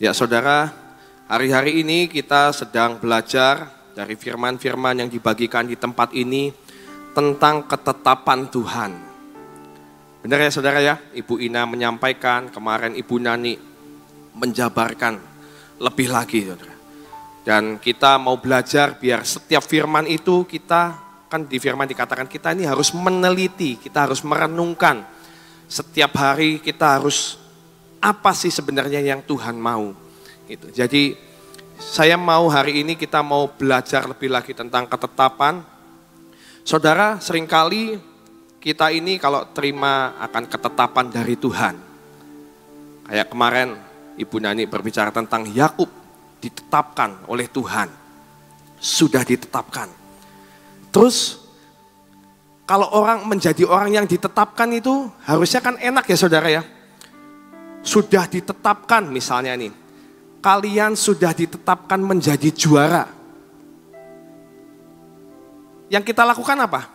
Ya saudara, hari-hari ini kita sedang belajar dari firman-firman yang dibagikan di tempat ini tentang ketetapan Tuhan. Benar ya saudara ya, Ibu Ina menyampaikan, kemarin Ibu Nani menjabarkan lebih lagi saudara. Dan kita mau belajar biar setiap firman itu kita, kan di firman dikatakan kita ini harus meneliti, kita harus merenungkan. Setiap hari kita harus apa sih sebenarnya yang Tuhan mau. Gitu. Jadi saya mau hari ini kita mau belajar lebih lagi tentang ketetapan. Saudara, seringkali kita ini kalau terima akan ketetapan dari Tuhan. Kayak kemarin Ibu Nani berbicara tentang Yakub ditetapkan oleh Tuhan. Sudah ditetapkan. Terus kalau orang menjadi orang yang ditetapkan itu harusnya kan enak ya saudara ya. Sudah ditetapkan misalnya nih. Kalian sudah ditetapkan menjadi juara. Yang kita lakukan apa?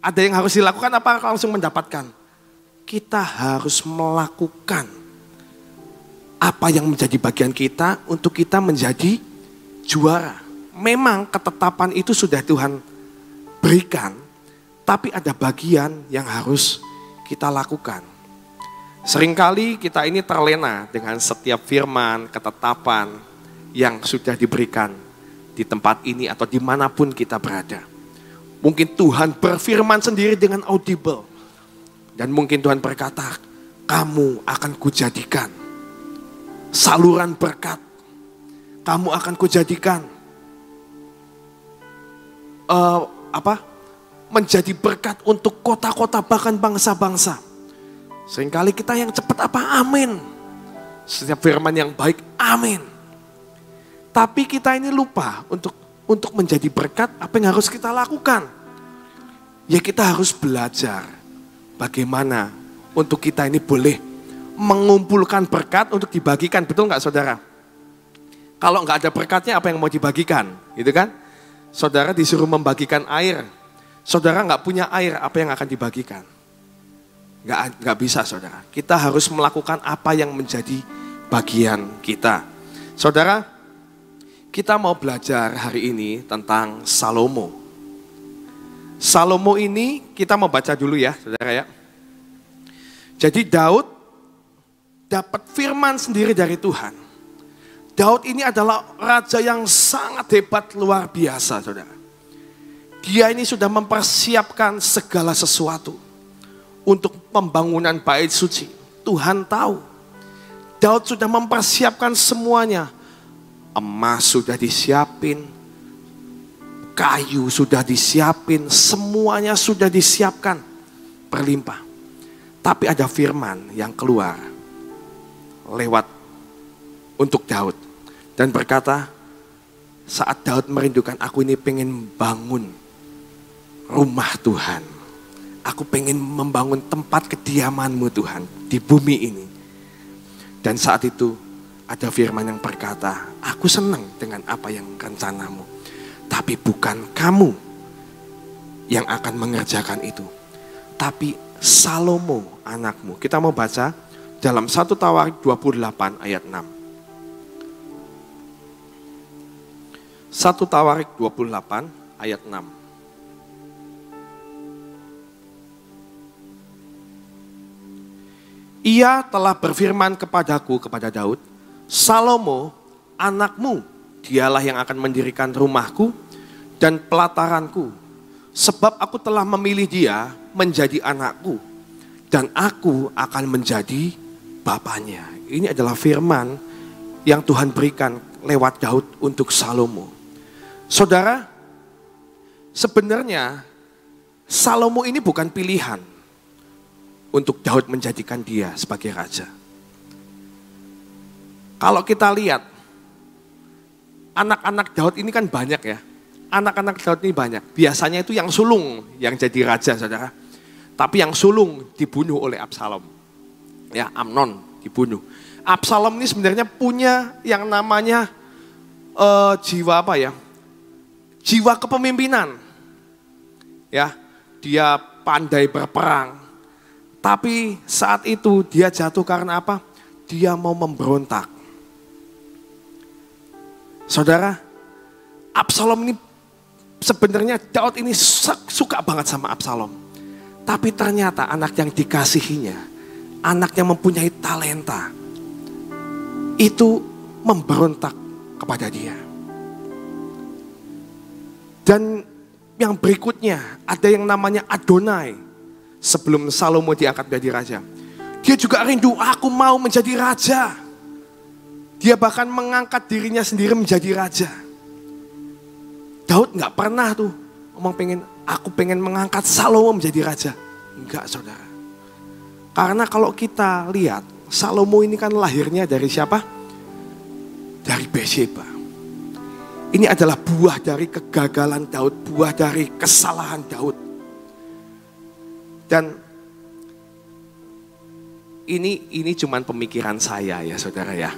Ada yang harus dilakukan apa langsung mendapatkan? Kita harus melakukan apa yang menjadi bagian kita untuk kita menjadi juara. Memang ketetapan itu sudah Tuhan berikan, tapi ada bagian yang harus kita lakukan. Seringkali kita ini terlena dengan setiap firman, ketetapan yang sudah diberikan di tempat ini atau dimanapun kita berada. Mungkin Tuhan berfirman sendiri dengan audible. Dan mungkin Tuhan berkata, kamu akan kujadikan saluran berkat. Kamu akan kujadikan menjadi berkat untuk kota-kota bahkan bangsa-bangsa. Seringkali kita yang cepat apa? Amin. Setiap firman yang baik, amin. Tapi kita ini lupa untuk menjadi berkat, apa yang harus kita lakukan? Ya kita harus belajar bagaimana untuk kita ini boleh mengumpulkan berkat untuk dibagikan. Betul nggak saudara? Kalau nggak ada berkatnya apa yang mau dibagikan? Gitu kan? Saudara disuruh membagikan air. Saudara nggak punya air, apa yang akan dibagikan? Nggak bisa saudara. Kita harus melakukan apa yang menjadi bagian kita. Saudara, kita mau belajar hari ini tentang Salomo. Salomo ini kita mau baca dulu ya saudara ya. Jadi Daud dapat firman sendiri dari Tuhan. Daud ini adalah raja yang sangat hebat luar biasa saudara. Dia ini sudah mempersiapkan segala sesuatu untuk pembangunan bait suci. Tuhan tahu. Daud sudah mempersiapkan semuanya. Emas sudah disiapin. Kayu sudah disiapin. Semuanya sudah disiapkan. Berlimpah. Tapi ada firman yang keluar. Lewat untuk Daud. Dan berkata, saat Daud merindukan, aku ini pengen bangun rumah Tuhan. Aku pengen membangun tempat kediaman-Mu Tuhan di bumi ini. Dan saat itu ada firman yang berkata, aku senang dengan apa yang rencanamu. Tapi bukan kamu yang akan mengerjakan itu. Tapi Salomo anakmu. Kita mau baca dalam 1 Tawarik 28 ayat 6. 1 Tawarik 28 ayat 6. Ia telah berfirman kepadaku, kepada Daud, Salomo anakmu, dialah yang akan mendirikan rumahku dan pelataranku. Sebab aku telah memilih dia menjadi anakku dan aku akan menjadi bapaknya. Ini adalah firman yang Tuhan berikan lewat Daud untuk Salomo. Saudara, sebenarnya Salomo ini bukan pilihan untuk Daud menjadikan dia sebagai raja. Kalau kita lihat, anak-anak Daud ini kan banyak ya. Anak-anak Daud ini banyak. Biasanya itu yang sulung yang jadi raja saudara. Tapi yang sulung dibunuh oleh Absalom. Ya, Amnon dibunuh. Absalom ini sebenarnya punya yang namanya jiwa apa ya? Jiwa kepemimpinan. Ya, dia pandai berperang. Tapi saat itu dia jatuh karena apa? dia mau memberontak. Saudara, Absalom ini sebenarnya Daud ini suka banget sama Absalom. Tapi ternyata anak yang dikasihinya, anak yang mempunyai talenta, itu memberontak kepada dia. Dan yang berikutnya ada yang namanya Adonai. Sebelum Salomo diangkat menjadi raja, dia juga rindu, aku mau menjadi raja. Dia bahkan mengangkat dirinya sendiri menjadi raja. Daud gak pernah tuh ngomong aku pengen mengangkat Salomo menjadi raja. Enggak, saudara. Karena kalau kita lihat, Salomo ini kan lahirnya dari siapa? Dari Bathsheba. Ini adalah buah dari kegagalan Daud, buah dari kesalahan Daud. Dan ini cuman pemikiran saya ya saudara ya.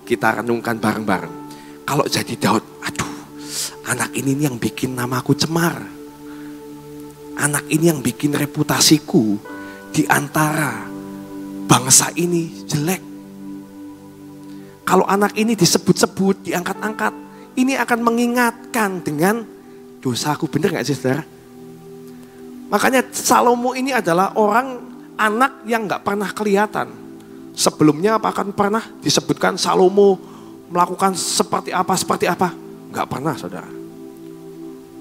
Kita renungkan bareng-bareng. Kalau jadi Daud, aduh, anak ini yang bikin namaku cemar. Anak ini yang bikin reputasiku di antara bangsa ini jelek. Kalau anak ini disebut-sebut, diangkat-angkat, ini akan mengingatkan dengan dosaku. Benar gak sih saudara? Makanya Salomo ini adalah anak yang gak pernah kelihatan. Sebelumnya akan pernah disebutkan Salomo melakukan seperti apa. Gak pernah saudara.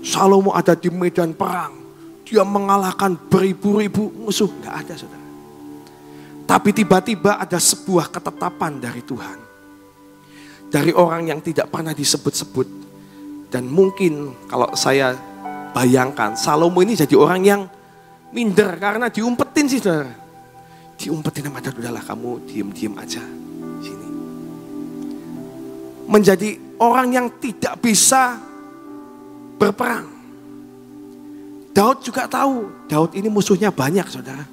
Salomo ada di medan perang. Dia mengalahkan beribu-ribu musuh. Gak ada saudara. Tapi tiba-tiba ada sebuah ketetapan dari Tuhan. Dari orang yang tidak pernah disebut-sebut. Dan mungkin kalau saya bayangkan Salomo ini jadi orang yang minder karena diumpetin sih saudara. Diumpetin sama Daud, udahlah kamu diem-diem aja sini. Menjadi orang yang tidak bisa berperang. Daud juga tahu, Daud ini musuhnya banyak saudara.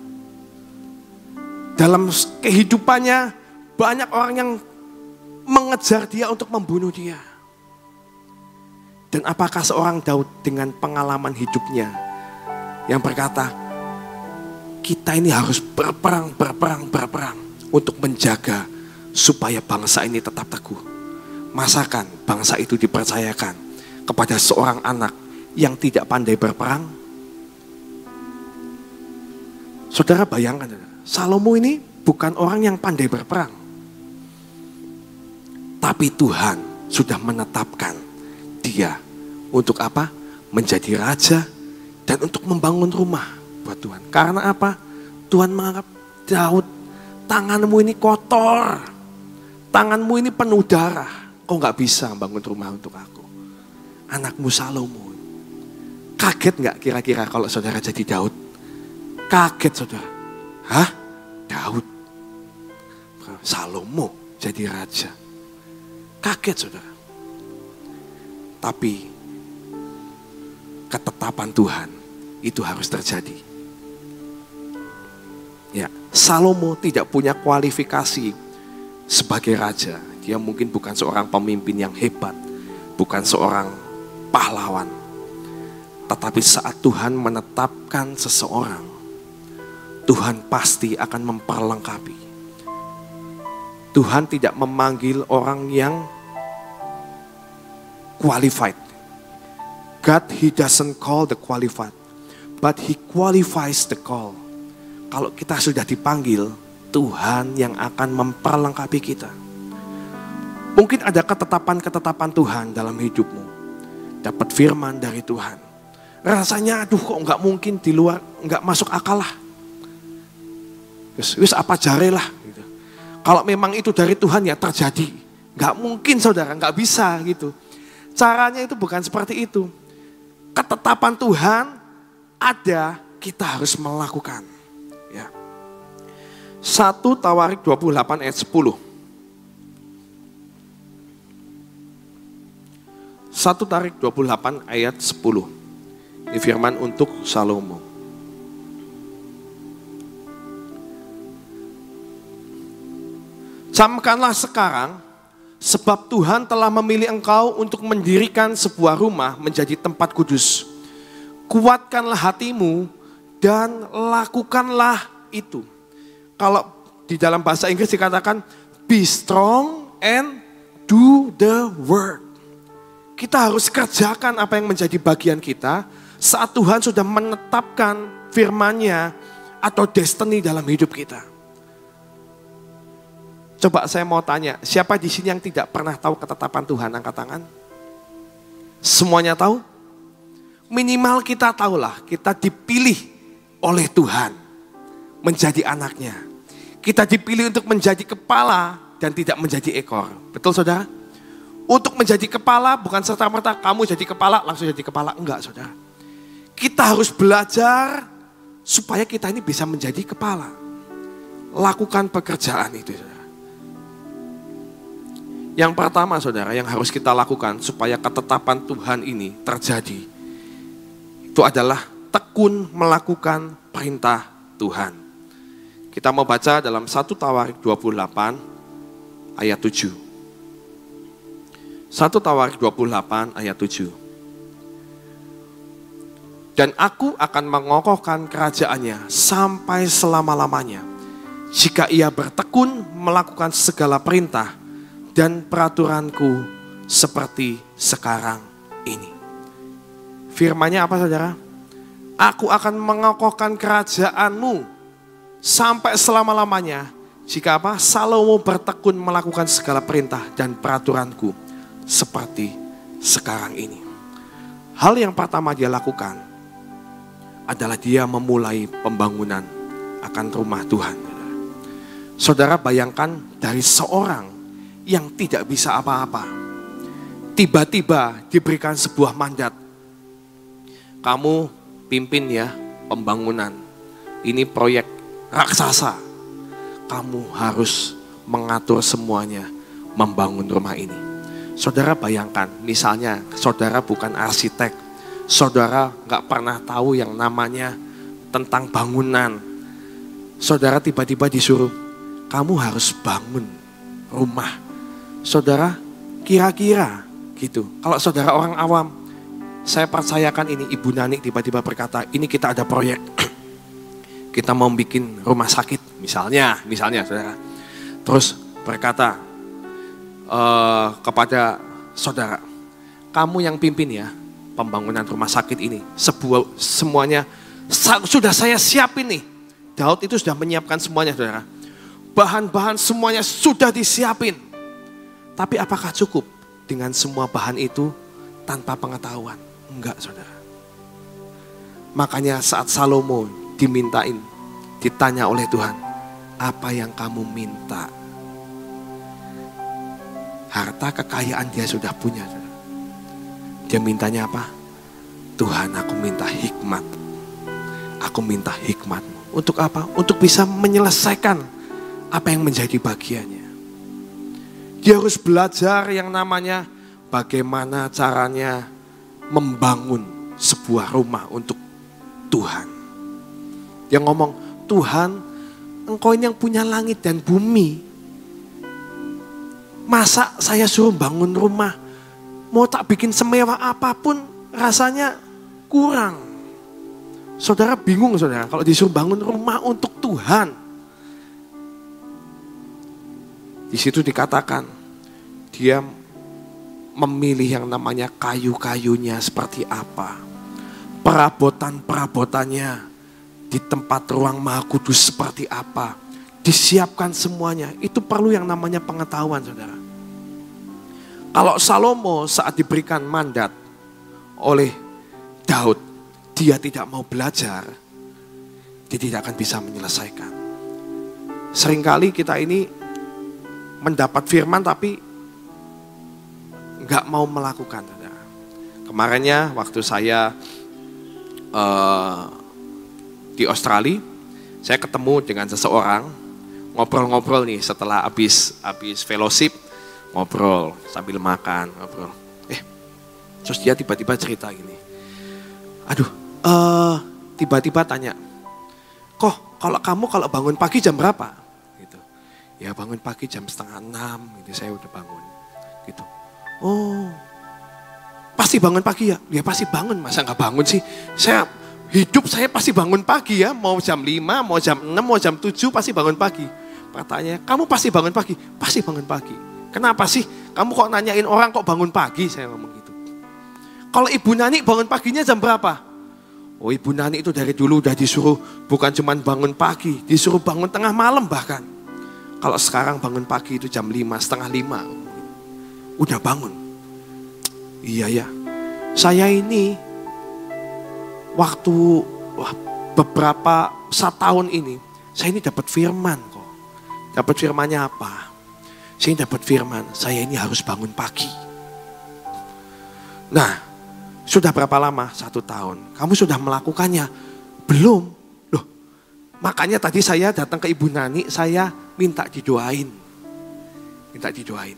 Dalam kehidupannya banyak orang yang mengejar dia untuk membunuh dia. Dan apakah seorang Daud dengan pengalaman hidupnya yang berkata, kita ini harus berperang untuk menjaga supaya bangsa ini tetap teguh. Masakan bangsa itu dipercayakan kepada seorang anak yang tidak pandai berperang? Saudara bayangkan, Salomo ini bukan orang yang pandai berperang. Tapi Tuhan sudah menetapkan dia untuk apa? Menjadi raja dan untuk membangun rumah buat Tuhan. Karena apa? Tuhan menganggap Daud, tanganmu ini kotor. Tanganmu ini penuh darah. Kau gak bisa bangun rumah untuk aku. Anakmu Salomo. Kaget gak kira-kira kalau saudara jadi Daud? Kaget saudara. Hah? Daud? Salomo jadi raja. Kaget saudara. Tapi ketetapan Tuhan itu harus terjadi. Ya, Salomo tidak punya kualifikasi sebagai raja. Dia mungkin bukan seorang pemimpin yang hebat, bukan seorang pahlawan. Tetapi saat Tuhan menetapkan seseorang, Tuhan pasti akan memperlengkapi. Tuhan tidak memanggil orang yang qualified. God, He doesn't call the qualified, but He qualifies the call. Kalau kita sudah dipanggil, Tuhan yang akan memperlengkapi kita. Mungkin ada ketetapan-ketetapan Tuhan dalam hidupmu. Dapat firman dari Tuhan. Rasanya aduh kok gak mungkin di luar, gak masuk akal lah. Wis apa jare lah. Gitu. Kalau memang itu dari Tuhan ya terjadi. Gak mungkin saudara, gak bisa gitu. Caranya itu bukan seperti itu. Ketetapan Tuhan ada, kita harus melakukan. Ya. 1 Tawarik 28 ayat 10. 1 Tawarik 28 ayat 10. Ini firman untuk Salomo. Camkanlah sekarang, sebab Tuhan telah memilih engkau untuk mendirikan sebuah rumah menjadi tempat kudus. Kuatkanlah hatimu dan lakukanlah itu. Kalau di dalam bahasa Inggris dikatakan, Be strong and do the work. Kita harus kerjakan apa yang menjadi bagian kita saat Tuhan sudah menetapkan firman-Nya atau destiny dalam hidup kita. Coba saya mau tanya, siapa di sini yang tidak pernah tahu ketetapan Tuhan? Angkat tangan. Semuanya tahu? Minimal kita tahulah, kita dipilih oleh Tuhan menjadi anaknya. Kita dipilih untuk menjadi kepala dan tidak menjadi ekor. Betul saudara? Untuk menjadi kepala bukan serta-merta kamu jadi kepala langsung jadi kepala. Enggak saudara. Kita harus belajar supaya kita ini bisa menjadi kepala. Lakukan pekerjaan itu saudara. Yang pertama saudara yang harus kita lakukan supaya ketetapan Tuhan ini terjadi. Itu adalah tekun melakukan perintah Tuhan. Kita mau baca dalam 1 Tawarik 28 ayat 7. 1 Tawarik 28 ayat 7. Dan aku akan mengokohkan kerajaannya sampai selama-lamanya. Jika ia bertekun melakukan segala perintah dan peraturanku seperti sekarang ini. Firman-Nya apa saudara? Aku akan mengokohkan kerajaanmu sampai selama-lamanya. Jika apa? Salomo bertekun melakukan segala perintah dan peraturanku seperti sekarang ini. Hal yang pertama dia lakukan adalah dia memulai pembangunan akan rumah Tuhan. Saudara bayangkan dari seorang yang tidak bisa apa-apa. Tiba-tiba diberikan sebuah mandat. Kamu pimpin ya pembangunan. Ini proyek raksasa. Kamu harus mengatur semuanya membangun rumah ini. Saudara bayangkan, misalnya saudara bukan arsitek. Saudara gak pernah tahu yang namanya tentang bangunan. Saudara tiba-tiba disuruh, kamu harus bangun rumah. Saudara kira-kira gitu. Kalau saudara orang awam, saya percayakan ini Ibu Nani tiba-tiba berkata, ini kita ada proyek. Kita mau bikin rumah sakit misalnya saudara. Terus berkata kepada saudara, kamu yang pimpin ya pembangunan rumah sakit ini. Semuanya sudah saya siapin nih. Daud itu sudah menyiapkan semuanya saudara. Bahan-bahan semuanya sudah disiapin. Tapi apakah cukup dengan semua bahan itu tanpa pengetahuan? Enggak saudara. Makanya saat Salomo ditanya oleh Tuhan, apa yang kamu minta? Harta kekayaan dia sudah punya. Saudara. Dia mintanya apa? Tuhan, aku minta hikmat. Aku minta hikmat-Mu. Untuk apa? Untuk bisa menyelesaikan apa yang menjadi bagiannya. Dia harus belajar yang namanya bagaimana caranya membangun sebuah rumah untuk Tuhan. Dia ngomong, Tuhan, Engkau ini yang punya langit dan bumi. Masa saya suruh bangun rumah, mau tak bikin semewah apapun rasanya kurang. Saudara bingung saudara, kalau disuruh bangun rumah untuk Tuhan. Di situ dikatakan, dia memilih yang namanya kayu-kayunya seperti apa. Perabotan-perabotannya di tempat ruang Maha Kudus seperti apa. Disiapkan semuanya. Itu perlu yang namanya pengetahuan saudara. Kalau Salomo saat diberikan mandat oleh Daud, dia tidak mau belajar, dia tidak akan bisa menyelesaikan. Seringkali kita ini mendapat firman tapi gak mau melakukan. Kemarinnya waktu saya di Australia, saya ketemu dengan seseorang, ngobrol-ngobrol nih setelah habis fellowship, ngobrol sambil makan, ngobrol. Terus dia tiba-tiba cerita gini, tiba-tiba tanya, kalau kamu bangun pagi jam berapa? Ya bangun pagi jam 5:30 gitu, saya udah bangun gitu. Oh, pasti bangun pagi ya? Ya pasti bangun, masa gak bangun sih? Saya pasti bangun pagi ya, mau jam 5, mau jam 6, mau jam 7 pasti bangun pagi. Pertanyaannya, kamu pasti bangun pagi? Pasti bangun pagi. Kenapa sih? Kamu kok nanyain orang kok bangun pagi? Saya ngomong gitu. Kalau Ibu Nani bangun paginya jam berapa? Oh, Ibu Nani itu dari dulu udah disuruh bukan cuma bangun pagi, disuruh bangun tengah malam bahkan. Kalau sekarang bangun pagi itu jam 5, setengah 5. Udah bangun. Iya ya. Saya ini waktu beberapa setahun ini, saya ini dapat firman kok. Dapat firmannya apa? Saya dapat firman, saya ini harus bangun pagi. Nah, sudah berapa lama? 1 tahun. Kamu sudah melakukannya? Belum. Loh, makanya tadi saya datang ke Ibu Nani, saya minta didoain. Minta didoain.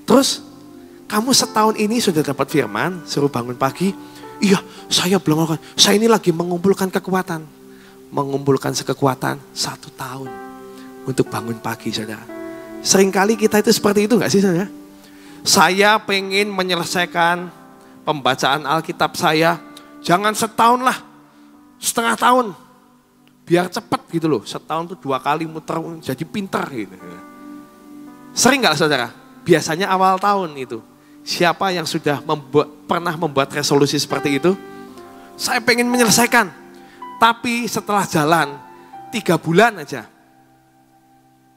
Terus, kamu setahun ini sudah dapat firman, suruh bangun pagi. Iya, saya belum melakukan. Saya ini lagi mengumpulkan kekuatan. Mengumpulkan kekuatan 1 tahun untuk bangun pagi, saudara. Seringkali kita itu seperti itu gak sih, saudara? Saya pengen menyelesaikan pembacaan Alkitab saya. Jangan setahun lah, setengah tahun. Biar cepat gitu loh. Setahun tuh 2 kali muter, jadi pinter gitu. Sering gak saudara? Biasanya awal tahun itu. Siapa yang sudah pernah membuat resolusi seperti itu? Saya pengen menyelesaikan. Tapi setelah jalan 3 bulan aja.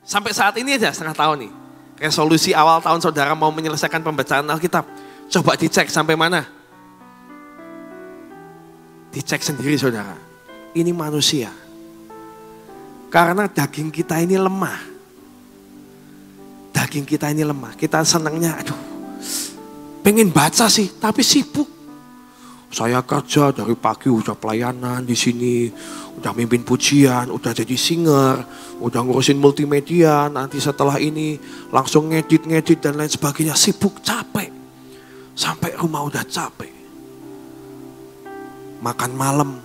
Sampai saat ini aja setengah tahun nih. Resolusi awal tahun saudara mau menyelesaikan pembacaan Alkitab. Coba dicek sampai mana. Dicek sendiri saudara. Ini manusia. Karena daging kita ini lemah. Daging kita ini lemah. Kita senangnya pengen baca sih, tapi sibuk. Saya kerja dari pagi udah pelayanan di sini, udah mimpin pujian, udah jadi singer, udah ngurusin multimedia, nanti setelah ini langsung ngedit dan lain sebagainya, sibuk, capek. Sampai rumah udah capek. Makan malam,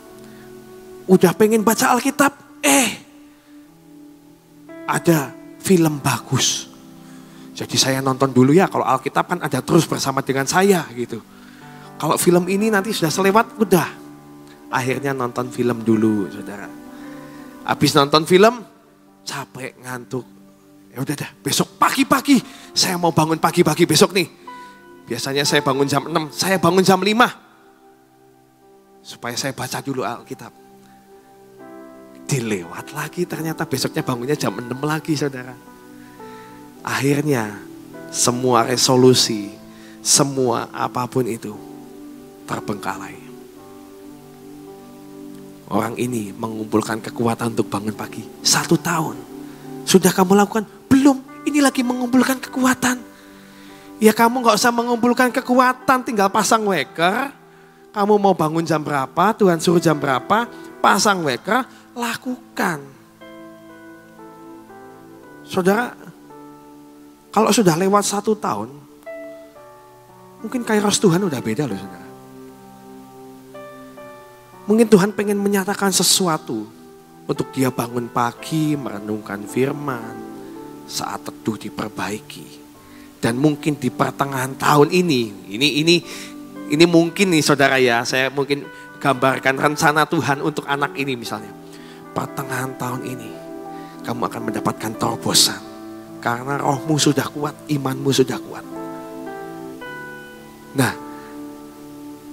udah pengen baca Alkitab, ada film bagus. Jadi saya nonton dulu ya, kalau Alkitab kan ada terus bersama dengan saya gitu. Kalau film ini nanti sudah selewat, udah. Akhirnya nonton film dulu, saudara. Habis nonton film, capek, ngantuk. Ya udah dah, besok pagi-pagi. Saya mau bangun pagi-pagi besok nih. Biasanya saya bangun jam 6, saya bangun jam 5. Supaya saya baca dulu Alkitab. Dilewat lagi, ternyata besoknya bangunnya jam 6 lagi, saudara. Akhirnya, semua resolusi, semua apapun itu, terbengkalai. Orang ini mengumpulkan kekuatan untuk bangun pagi 1 tahun. Sudah kamu lakukan? Belum, ini lagi mengumpulkan kekuatan. Ya kamu gak usah mengumpulkan kekuatan, tinggal pasang weker. Kamu mau bangun jam berapa, Tuhan suruh jam berapa, pasang weker, lakukan. Saudara, kalau sudah lewat 1 tahun, mungkin kairos Tuhan udah beda loh saudara. Mungkin Tuhan pengen menyatakan sesuatu untuk dia bangun pagi, merenungkan firman, saat teduh diperbaiki. Dan mungkin di pertengahan tahun ini mungkin nih saudara ya, saya mungkin gambarkan rencana Tuhan untuk anak ini misalnya. Pertengahan tahun ini, kamu akan mendapatkan terobosan. Karena rohmu sudah kuat, imanmu sudah kuat. Nah,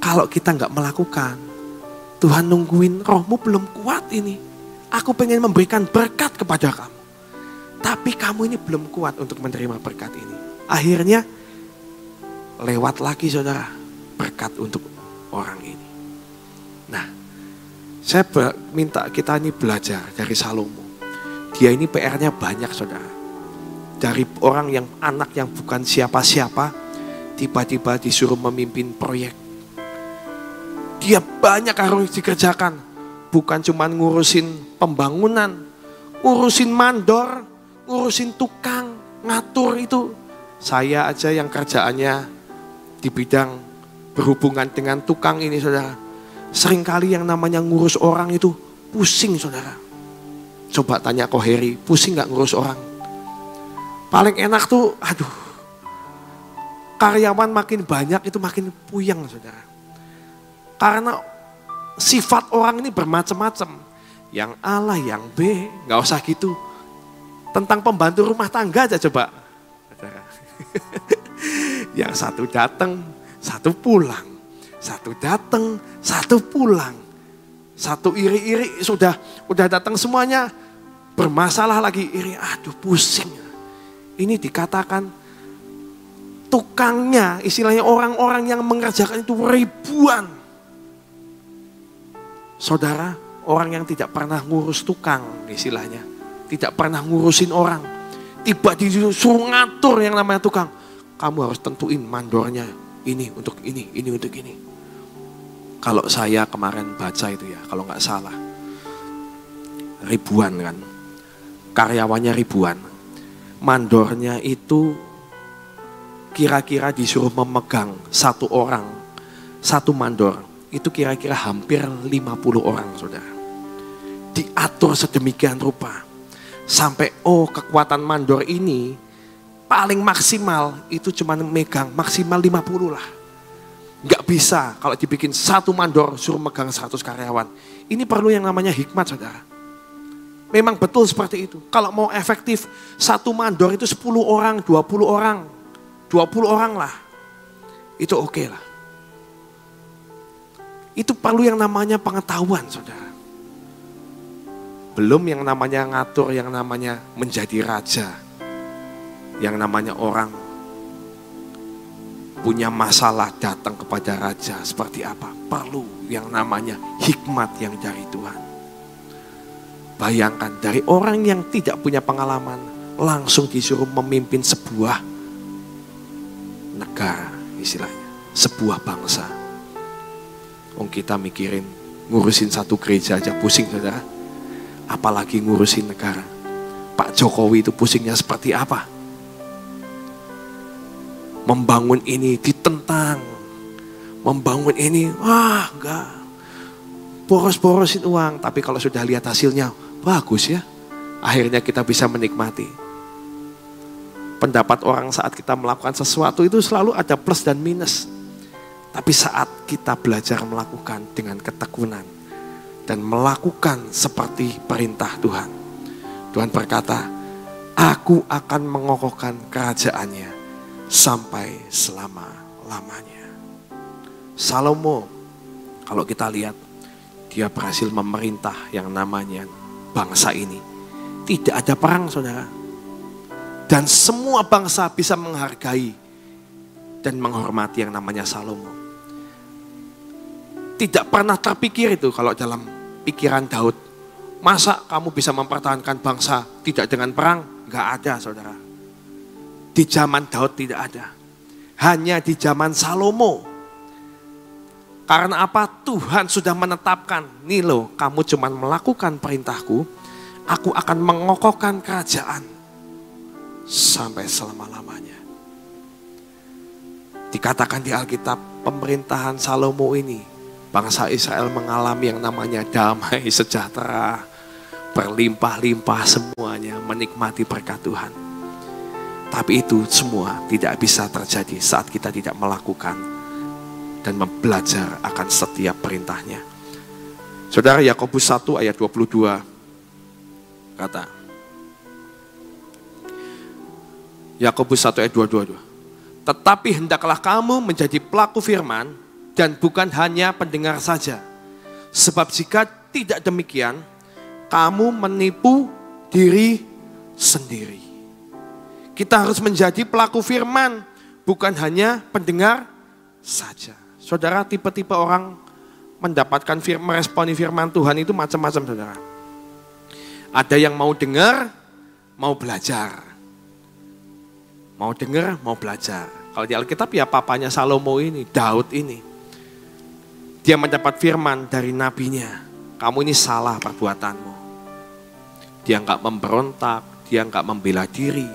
kalau kita nggak melakukan, Tuhan nungguin rohmu belum kuat ini. Aku pengen memberikan berkat kepada kamu. Tapi kamu ini belum kuat untuk menerima berkat ini. Akhirnya lewat lagi saudara berkat untuk orang ini. Nah, saya minta kita ini belajar dari Salomo. Dia ini PR-nya banyak saudara. Dari orang yang anak yang bukan siapa-siapa, tiba-tiba disuruh memimpin proyek. Dia banyak harus dikerjakan. Bukan cuma ngurusin pembangunan, ngurusin mandor, ngurusin tukang, ngatur itu. Saya aja yang kerjaannya di bidang berhubungan dengan tukang ini saudara. Seringkali yang namanya ngurus orang itu pusing saudara. Coba tanya Ko Heri, pusing gak ngurus orang? Paling enak tuh, karyawan makin banyak itu makin puyeng saudara. Karena sifat orang ini bermacam-macam. Yang A lah, yang B, gak usah gitu. Tentang pembantu rumah tangga aja coba. Yang satu datang, satu pulang. Satu datang, satu pulang. Satu iri-iri sudah datang semuanya. Bermasalah lagi iri, aduh pusing. Ini dikatakan tukangnya, istilahnya orang-orang yang mengerjakan itu ribuan. Saudara, orang yang tidak pernah ngurus tukang istilahnya. Tidak pernah ngurusin orang. Tiba disuruh ngatur yang namanya tukang. Kamu harus tentuin mandornya ini untuk ini untuk ini. Kalau saya kemarin baca itu ya, kalau nggak salah. Ribuan kan. Karyawannya ribuan. Mandornya itu kira-kira disuruh memegang satu orang. Satu mandor. Itu kira-kira hampir 50 orang saudara. Diatur sedemikian rupa. Sampai kekuatan mandor ini paling maksimal itu cuma megang maksimal 50 lah. Gak bisa kalau dibikin satu mandor suruh megang 100 karyawan. Ini perlu yang namanya hikmat saudara. Memang betul seperti itu. Kalau mau efektif satu mandor itu 10 orang, 20 orang. 20 orang lah. Itu oke lah. Itu perlu yang namanya pengetahuan saudara. Belum yang namanya ngatur, yang namanya menjadi raja. Yang namanya orang punya masalah datang kepada raja seperti apa. Perlu yang namanya hikmat yang dari Tuhan. Bayangkan dari orang yang tidak punya pengalaman langsung disuruh memimpin sebuah negara istilahnya. Sebuah bangsa. Kita mikirin ngurusin satu gereja aja pusing saudara. Apalagi ngurusin negara. Pak Jokowi itu pusingnya seperti apa? Membangun ini ditentang. Membangun ini, enggak. Boros-borosin uang. Tapi kalau sudah lihat hasilnya, bagus ya. Akhirnya kita bisa menikmati. Pendapat orang saat kita melakukan sesuatu itu selalu ada plus dan minus. Tapi saat kita belajar melakukan dengan ketekunan. Dan melakukan seperti perintah Tuhan. Tuhan berkata, aku akan mengokohkan kerajaannya sampai selama-lamanya. Salomo, kalau kita lihat, dia berhasil memerintah yang namanya bangsa ini. Tidak ada perang saudara. Dan semua bangsa bisa menghargai dan menghormati yang namanya Salomo. Tidak pernah terpikir itu kalau dalam pikiran Daud. Masa kamu bisa mempertahankan bangsa tidak dengan perang? Gak ada saudara. Di zaman Daud tidak ada. Hanya di zaman Salomo. Karena apa? Tuhan sudah menetapkan. Nih loh, kamu cuma melakukan perintahku. Aku akan mengokohkan kerajaan. Sampai selama-lamanya. Dikatakan di Alkitab, pemerintahan Salomo ini. Bangsa Israel mengalami yang namanya damai, sejahtera, berlimpah-limpah semuanya, menikmati berkat Tuhan. Tapi itu semua tidak bisa terjadi saat kita tidak melakukan dan belajar akan setiap perintahnya. Saudara, Yakobus 1 ayat 22 kata, Yakobus 1 ayat 22, tetapi hendaklah kamu menjadi pelaku firman, dan bukan hanya pendengar saja. Sebab jika tidak demikian, kamu menipu diri sendiri. Kita harus menjadi pelaku firman, bukan hanya pendengar saja. Saudara, tipe-tipe orang mendapatkan meresponi firman Tuhan itu macam-macam saudara. Ada yang mau dengar, mau belajar. Mau dengar, mau belajar. Kalau di Alkitab ya papanya Salomo ini, Daud ini. Dia mendapat firman dari nabinya. Kamu ini salah perbuatanmu. Dia enggak memberontak. Dia enggak membela diri.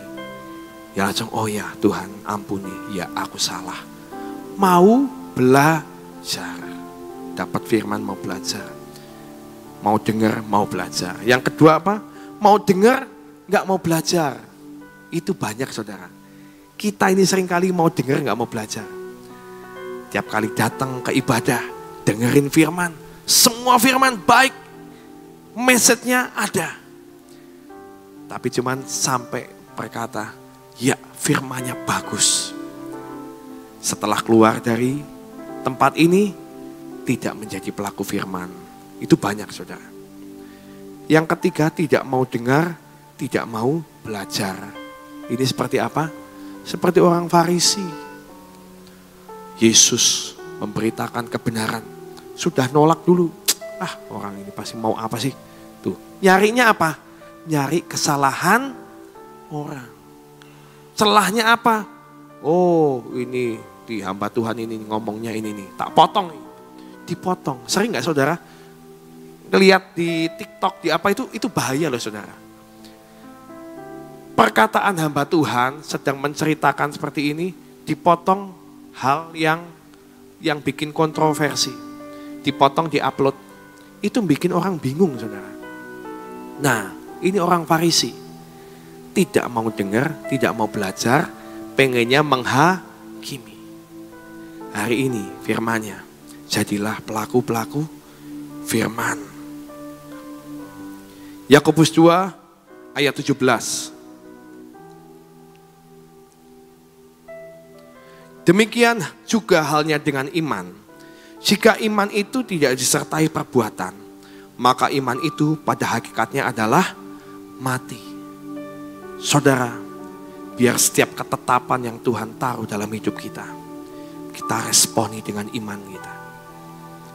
Ya langsung, oh ya Tuhan ampuni. Ya aku salah. Mau belajar. Dapat firman mau belajar. Mau dengar, mau belajar. Yang kedua apa? Mau dengar, enggak mau belajar. Itu banyak saudara. Kita ini seringkali mau dengar, enggak mau belajar. Tiap kali datang ke ibadah. Dengerin firman, semua firman baik, message-nya ada. Tapi cuman sampai berkata, ya firman-Nya bagus. Setelah keluar dari tempat ini, tidak menjadi pelaku firman. Itu banyak saudara. Yang ketiga, tidak mau dengar, tidak mau belajar. Ini seperti apa? Seperti orang Farisi. Yesus memberitakan kebenaran. Sudah nolak dulu. Orang ini pasti mau apa sih? Tuh, nyarinya apa? Nyari kesalahan orang. Celahnya apa? Oh, ini di hamba Tuhan ini ngomongnya ini nih. Tak potong. Dipotong. Sering gak saudara? Lihat di TikTok, di apa itu bahaya loh saudara. Perkataan hamba Tuhan sedang menceritakan seperti ini, dipotong hal yang bikin kontroversi. Dipotong, diupload. Itu bikin orang bingung saudara. Nah, ini orang Farisi. Tidak mau dengar, tidak mau belajar, pengennya menghakimi. Hari ini firman-Nya, jadilah pelaku-pelaku firman. Yakobus 2 ayat 17. Demikian juga halnya dengan iman. Jika iman itu tidak disertai perbuatan, maka iman itu pada hakikatnya adalah mati. Saudara, biar setiap ketetapan yang Tuhan taruh dalam hidup kita, kita responi dengan iman kita.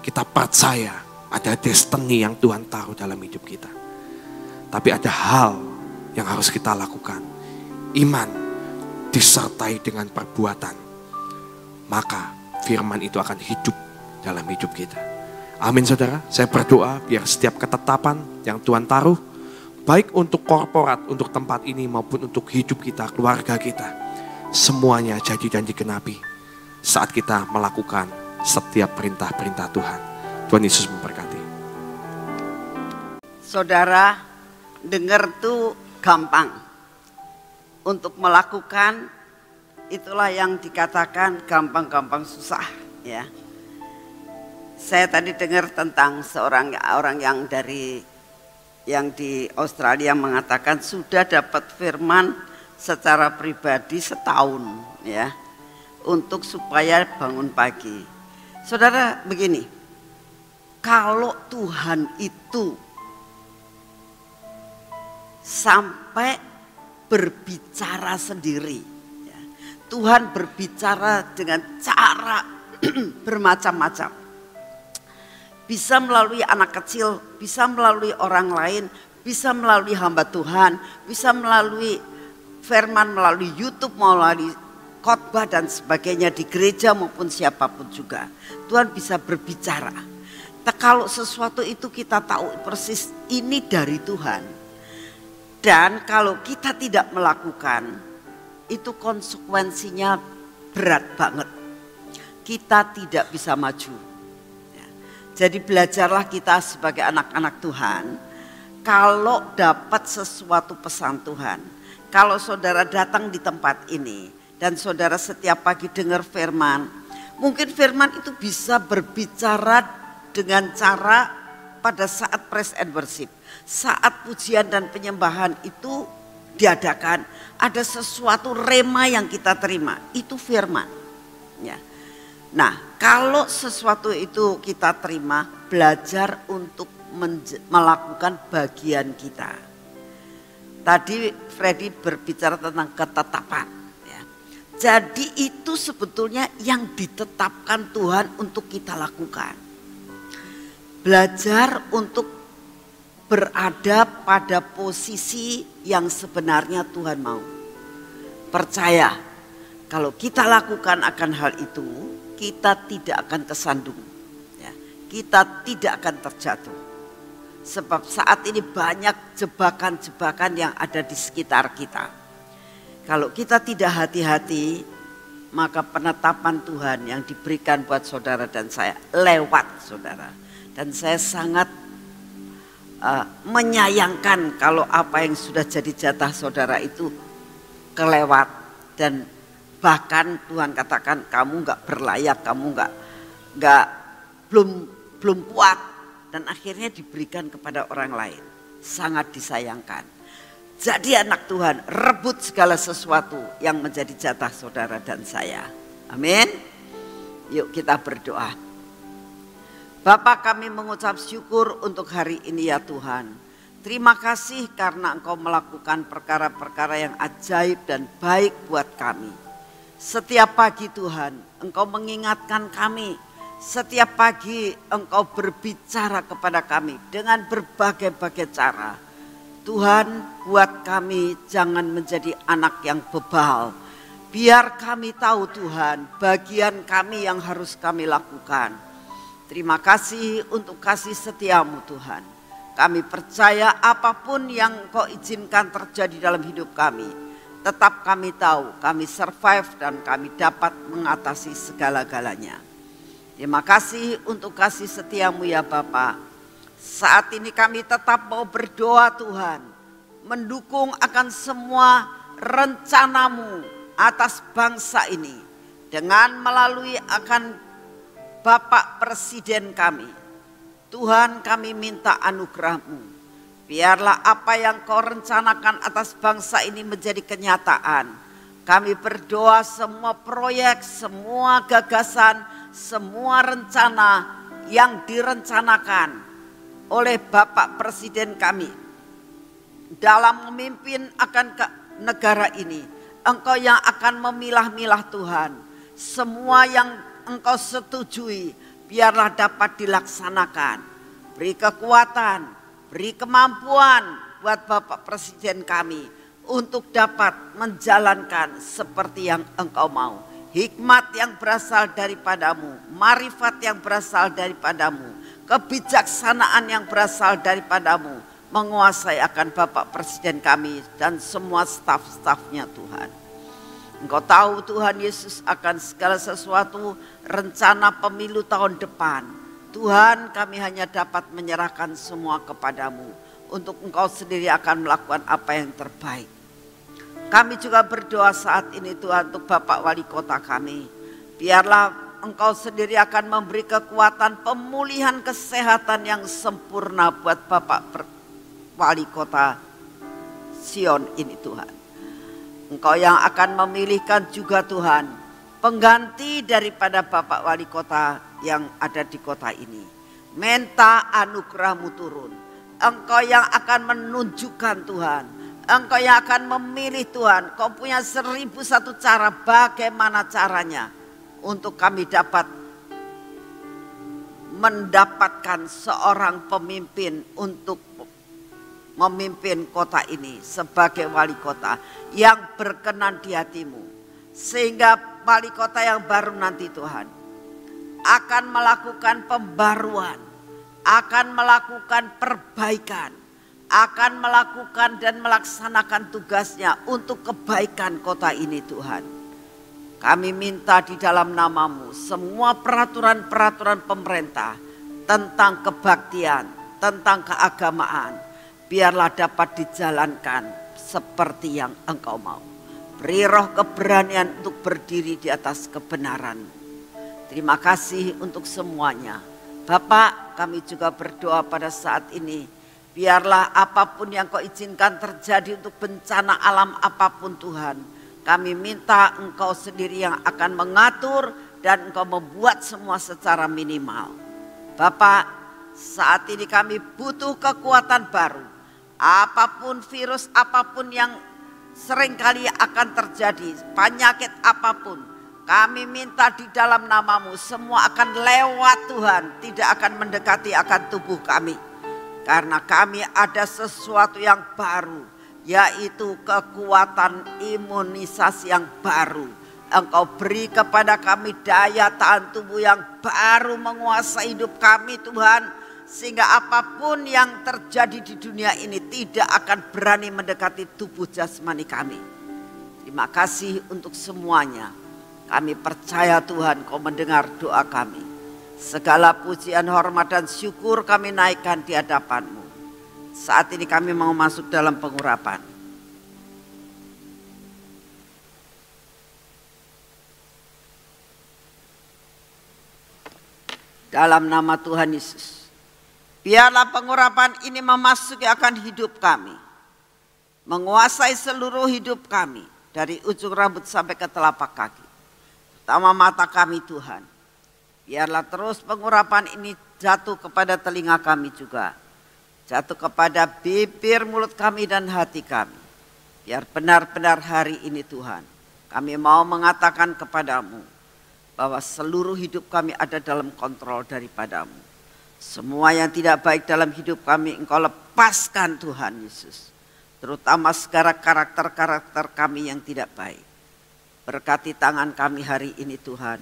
Kita percaya ada destiny yang Tuhan taruh dalam hidup kita. Tapi ada hal yang harus kita lakukan. Iman disertai dengan perbuatan. Maka firman itu akan hidup dalam hidup kita. Amin saudara. Saya berdoa biar setiap ketetapan yang Tuhan taruh, baik untuk korporat, untuk tempat ini maupun untuk hidup kita, keluarga kita, semuanya jadi dan digenapi saat kita melakukan setiap perintah-perintah Tuhan. Tuhan Yesus memberkati. Saudara, dengar tuh gampang. Untuk melakukan itulah yang dikatakan gampang-gampang susah, ya. Saya tadi dengar tentang seorang orang yang di Australia mengatakan sudah dapat firman secara pribadi setahun, ya, untuk supaya bangun pagi. Saudara, begini, kalau Tuhan itu sampai berbicara sendiri, ya, Tuhan berbicara dengan cara bermacam-macam. Bisa melalui anak kecil, bisa melalui orang lain, bisa melalui hamba Tuhan, bisa melalui firman, melalui YouTube, melalui khotbah dan sebagainya di gereja maupun siapapun juga. Tuhan bisa berbicara. Kalau sesuatu itu kita tahu persis ini dari Tuhan. Dan kalau kita tidak melakukan, itu konsekuensinya berat banget. Kita tidak bisa maju. Jadi belajarlah kita sebagai anak-anak Tuhan, kalau dapat sesuatu pesan Tuhan, kalau saudara datang di tempat ini dan saudara setiap pagi dengar firman, mungkin firman itu bisa berbicara dengan cara pada saat praise and worship, saat pujian dan penyembahan itu diadakan, ada sesuatu rema yang kita terima, itu firman, ya. Nah, kalau sesuatu itu kita terima, belajar untuk melakukan bagian kita. Tadi Freddy berbicara tentang ketetapan. Ya. Jadi itu sebetulnya yang ditetapkan Tuhan untuk kita lakukan. Belajar untuk berada pada posisi yang sebenarnya Tuhan mau. Percaya, kalau kita lakukan akan hal itu, kita tidak akan kesandung, ya. Kita tidak akan terjatuh. Sebab saat ini banyak jebakan-jebakan yang ada di sekitar kita. Kalau kita tidak hati-hati, maka penetapan Tuhan yang diberikan buat saudara dan saya lewat saudara. Dan saya sangat menyayangkan kalau apa yang sudah jadi jatah saudara itu kelewat. Dan bahkan Tuhan katakan kamu nggak berlayak, kamu belum kuat, dan akhirnya diberikan kepada orang lain. Sangat disayangkan. jadi anak Tuhan, rebut segala sesuatu yang menjadi jatah saudara dan saya. Amin. Yuk kita berdoa. Bapa, kami mengucap syukur untuk hari ini ya Tuhan. Terima kasih karena Engkau melakukan perkara-perkara yang ajaib dan baik buat kami. Setiap pagi Tuhan, Engkau mengingatkan kami. Setiap pagi Engkau berbicara kepada kami dengan berbagai-bagai cara. Tuhan, buat kami jangan menjadi anak yang bebal. Biar kami tahu Tuhan, bagian kami yang harus kami lakukan. Terima kasih untuk kasih setiamu Tuhan. Kami percaya apapun yang Engkau izinkan terjadi dalam hidup kami, tetap kami tahu kami survive dan kami dapat mengatasi segala-galanya. Terima kasih untuk kasih setiamu ya Bapa. Saat ini kami tetap mau berdoa Tuhan, mendukung akan semua rencanamu atas bangsa ini dengan melalui akan Bapak Presiden kami. Tuhan, kami minta anugerah-Mu. Biarlah apa yang Kau rencanakan atas bangsa ini menjadi kenyataan. Kami berdoa semua proyek, semua gagasan, semua rencana yang direncanakan oleh Bapak Presiden kami dalam memimpin akan negara ini. Engkau yang akan memilah-milah Tuhan. Semua yang Engkau setujui biarlah dapat dilaksanakan. Beri kekuatan, beri kemampuan buat Bapak Presiden kami untuk dapat menjalankan seperti yang Engkau mau. Hikmat yang berasal daripadamu, marifat yang berasal daripadamu, kebijaksanaan yang berasal daripadamu menguasai akan Bapak Presiden kami dan semua staf-stafnya Tuhan. Engkau tahu Tuhan Yesus akan segala sesuatu rencana pemilu tahun depan. Tuhan, kami hanya dapat menyerahkan semua kepadamu. Untuk Engkau sendiri akan melakukan apa yang terbaik. Kami juga berdoa saat ini Tuhan untuk Bapak Wali Kota kami. Biarlah Engkau sendiri akan memberi kekuatan pemulihan kesehatan yang sempurna buat Bapak Wali Kota Sion ini Tuhan. Engkau yang akan memilihkan juga Tuhan pengganti daripada Bapak Wali Kota yang ada di kota ini. Minta anugerah-Mu turun. Engkau yang akan menunjukkan Tuhan. Engkau yang akan memilih Tuhan. Kau punya 1001 cara bagaimana caranya untuk kami dapat mendapatkan seorang pemimpin untuk memimpin kota ini sebagai wali kota yang berkenan di hati-Mu. Sehingga wali kota yang baru nanti Tuhan akan melakukan pembaruan, akan melakukan perbaikan, akan melakukan dan melaksanakan tugasnya untuk kebaikan kota ini Tuhan. Kami minta di dalam nama-Mu semua peraturan-peraturan pemerintah tentang kebaktian, tentang keagamaan, biarlah dapat dijalankan seperti yang Engkau mau. Beri roh keberanian untuk berdiri di atas kebenaran. Terima kasih untuk semuanya. Bapak, kami juga berdoa pada saat ini. Biarlah apapun yang Kau izinkan terjadi untuk bencana alam apapun Tuhan. Kami minta Engkau sendiri yang akan mengatur dan Engkau membuat semua secara minimal. Bapak, saat ini kami butuh kekuatan baru. Apapun virus, apapun yang seringkali akan terjadi, penyakit apapun, kami minta di dalam nama-Mu semua akan lewat Tuhan, tidak akan mendekati akan tubuh kami. Karena kami ada sesuatu yang baru, yaitu kekuatan imunisasi yang baru. Engkau beri kepada kami daya tahan tubuh yang baru menguasai hidup kami Tuhan. Sehingga apapun yang terjadi di dunia ini tidak akan berani mendekati tubuh jasmani kami. Terima kasih untuk semuanya. Kami percaya Tuhan Kau mendengar doa kami. Segala pujian, hormat dan syukur kami naikkan di hadapan-Mu. Saat ini kami mau masuk dalam pengurapan. Dalam nama Tuhan Yesus. Biarlah pengurapan ini memasuki akan hidup kami. menguasai seluruh hidup kami, dari ujung rambut sampai ke telapak kaki, terutama mata kami Tuhan. Biarlah terus pengurapan ini jatuh kepada telinga kami juga, jatuh kepada bibir, mulut kami dan hati kami. Biar benar-benar hari ini Tuhan, kami mau mengatakan kepadamu bahwa seluruh hidup kami ada dalam kontrol daripadamu. Semua yang tidak baik dalam hidup kami Engkau lepaskan Tuhan Yesus. Terutama segala karakter-karakter kami yang tidak baik. Berkati tangan kami hari ini Tuhan,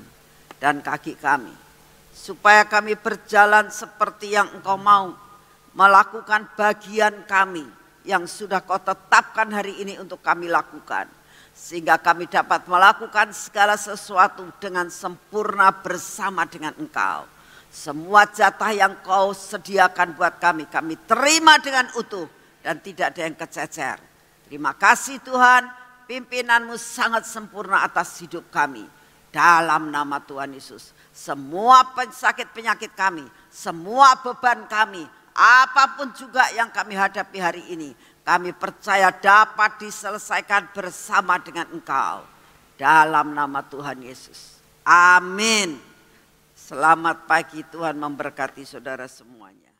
dan kaki kami, supaya kami berjalan seperti yang Engkau mau, melakukan bagian kami yang sudah Kau tetapkan hari ini untuk kami lakukan. Sehingga kami dapat melakukan segala sesuatu dengan sempurna bersama dengan Engkau. Semua jatah yang Kau sediakan buat kami terima dengan utuh dan tidak ada yang kececer. Terima kasih Tuhan, pimpinanmu sangat sempurna atas hidup kami. Dalam nama Tuhan Yesus, semua sakit penyakit kami, semua beban kami, apapun juga yang kami hadapi hari ini, kami percaya dapat diselesaikan bersama dengan Engkau. Dalam nama Tuhan Yesus. Amin. Selamat pagi, Tuhan memberkati saudara semuanya.